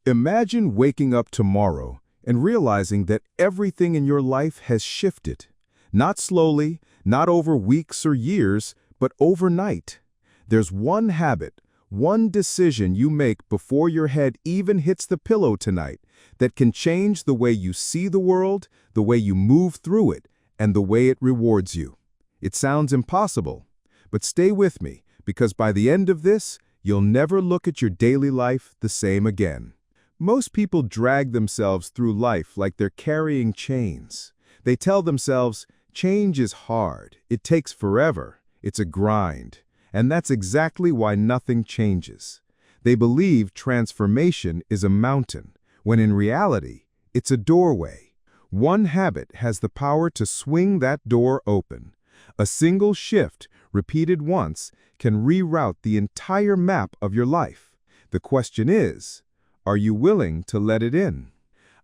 Imagine waking up tomorrow and realizing that everything in your life has shifted. Not slowly, not over weeks or years, but overnight. There's one habit, one decision you make before your head even hits the pillow tonight that can change the way you see the world, the way you move through it, and the way it rewards you. It sounds impossible, but stay with me, because by the end of this, you'll never look at your daily life the same again. Most people drag themselves through life like they're carrying chains. They tell themselves, change is hard, it takes forever, it's a grind. And that's exactly why nothing changes. They believe transformation is a mountain, when in reality, it's a doorway. One habit has the power to swing that door open. A single shift, repeated once, can reroute the entire map of your life. The question is, are you willing to let it in?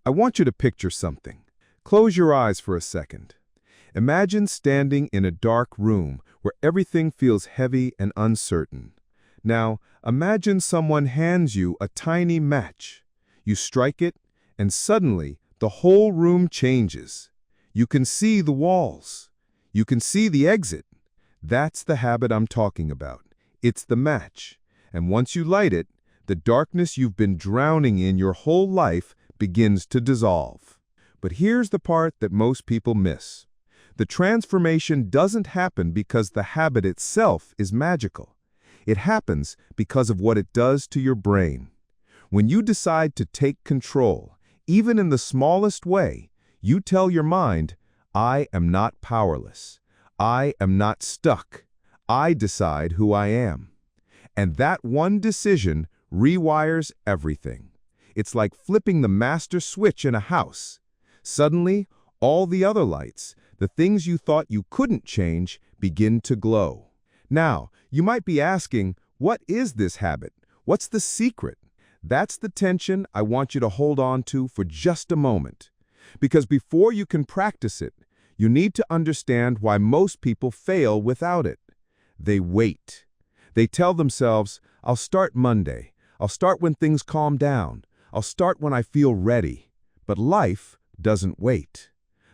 I want you to picture something. Close your eyes for a second. Imagine standing in a dark room where everything feels heavy and uncertain. Now, imagine someone hands you a tiny match. You strike it, and suddenly, the whole room changes. You can see the walls. You can see the exit. That's the habit I'm talking about. It's the match. And once you light it, the darkness you've been drowning in your whole life begins to dissolve. But here's the part that most people miss. The transformation doesn't happen because the habit itself is magical. It happens because of what it does to your brain. When you decide to take control, even in the smallest way, you tell your mind, I am not powerless. I am not stuck. I decide who I am. And that one decision rewires everything. It's like flipping the master switch in a house. Suddenly, all the other lights, the things you thought you couldn't change, begin to glow. Now, you might be asking, what is this habit? What's the secret? That's the tension I want you to hold on to for just a moment. Because before you can practice it, you need to understand why most people fail without it. They wait. They tell themselves, I'll start Monday. I'll start when things calm down. I'll start when I feel ready. But life doesn't wait.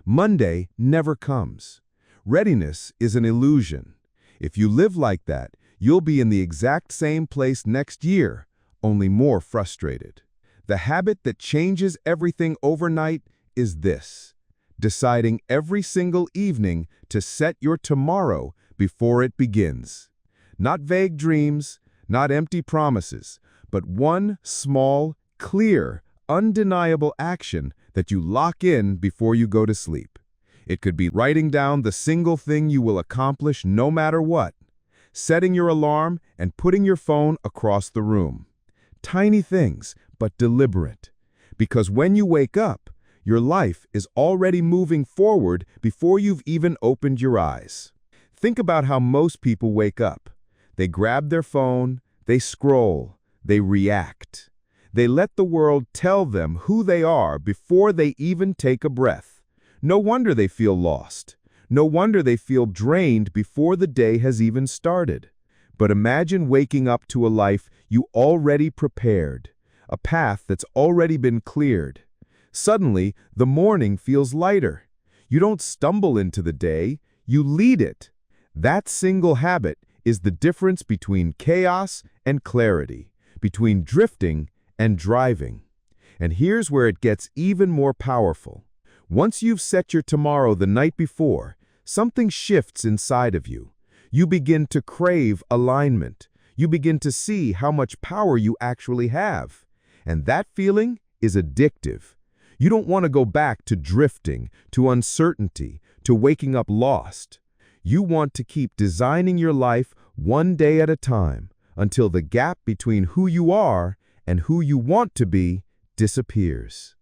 Monday never comes. Readiness is an illusion. If you live like that, you'll be in the exact same place next year, only more frustrated. The habit that changes everything overnight is this: deciding every single evening to set your tomorrow before it begins. Not vague dreams, not empty promises, but one small, clear, undeniable action that you lock in before you go to sleep. It could be writing down the single thing you will accomplish no matter what, setting your alarm and putting your phone across the room. Tiny things, but deliberate. Because when you wake up, your life is already moving forward before you've even opened your eyes. Think about how most people wake up. They grab their phone, they scroll, they react. They let the world tell them who they are before they even take a breath. No wonder they feel lost. No wonder they feel drained before the day has even started. But imagine waking up to a life you already prepared, a path that's already been cleared. Suddenly, the morning feels lighter. You don't stumble into the day, you lead it. That single habit is the difference between chaos and clarity, between drifting and driving. And here's where it gets even more powerful. Once you've set your tomorrow the night before, something shifts inside of you. You begin to crave alignment. You begin to see how much power you actually have. And that feeling is addictive. You don't want to go back to drifting, to uncertainty, to waking up lost. You want to keep designing your life one day at a time until the gap between who you are and who you want to be disappears.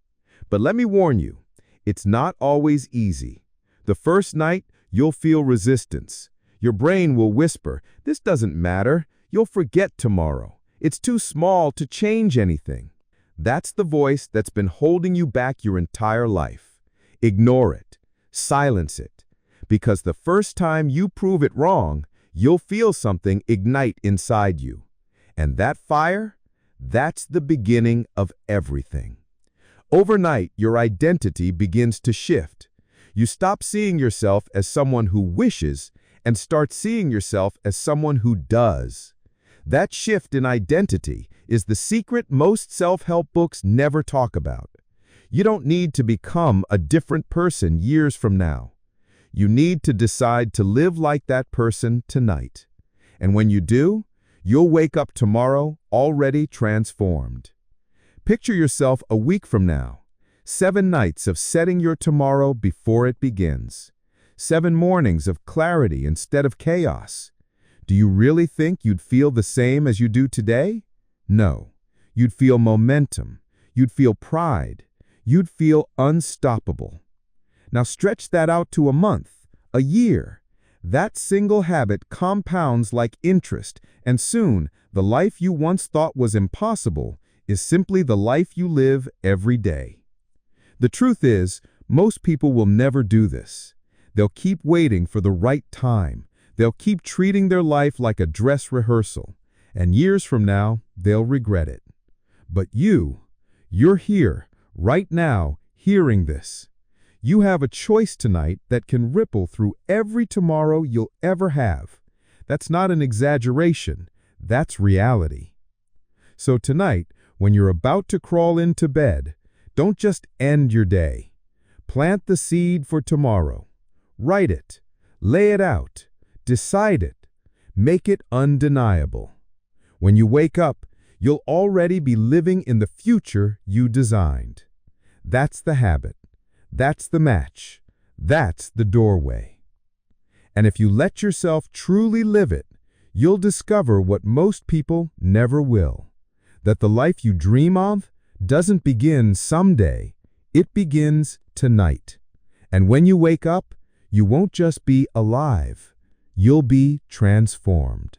But let me warn you, it's not always easy. The first night, you'll feel resistance. Your brain will whisper, this doesn't matter. You'll forget tomorrow. It's too small to change anything. That's the voice that's been holding you back your entire life. Ignore it. Silence it. Because the first time you prove it wrong, you'll feel something ignite inside you. And that fire, That's the beginning of everything. Overnight, your identity begins to shift. You stop seeing yourself as someone who wishes and start seeing yourself as someone who does. That shift in identity is the secret most self-help books never talk about. You don't need to become a different person years from now. You need to decide to live like that person tonight. And when you do, you'll wake up tomorrow already transformed. Picture yourself a week from now. 7 nights of setting your tomorrow before it begins. 7 mornings of clarity instead of chaos. Do you really think you'd feel the same as you do today? No. You'd feel momentum. You'd feel pride. You'd feel unstoppable. Now stretch that out to a month, a year. That single habit compounds like interest, and soon the life you once thought was impossible is simply the life you live every day. The truth is, most people will never do this. They'll keep waiting for the right time. They'll keep treating their life like a dress rehearsal, and years from now, they'll regret it. But you're here, right now, hearing this. You have a choice tonight that can ripple through every tomorrow you'll ever have. That's not an exaggeration, that's reality. So tonight, when you're about to crawl into bed, don't just end your day. Plant the seed for tomorrow. Write it. Lay it out. Decide it. Make it undeniable. When you wake up, you'll already be living in the future you designed. That's the habit. That's the match. That's the doorway. And if you let yourself truly live it, you'll discover what most people never will. That the life you dream of doesn't begin someday. It begins tonight. And when you wake up, you won't just be alive. You'll be transformed.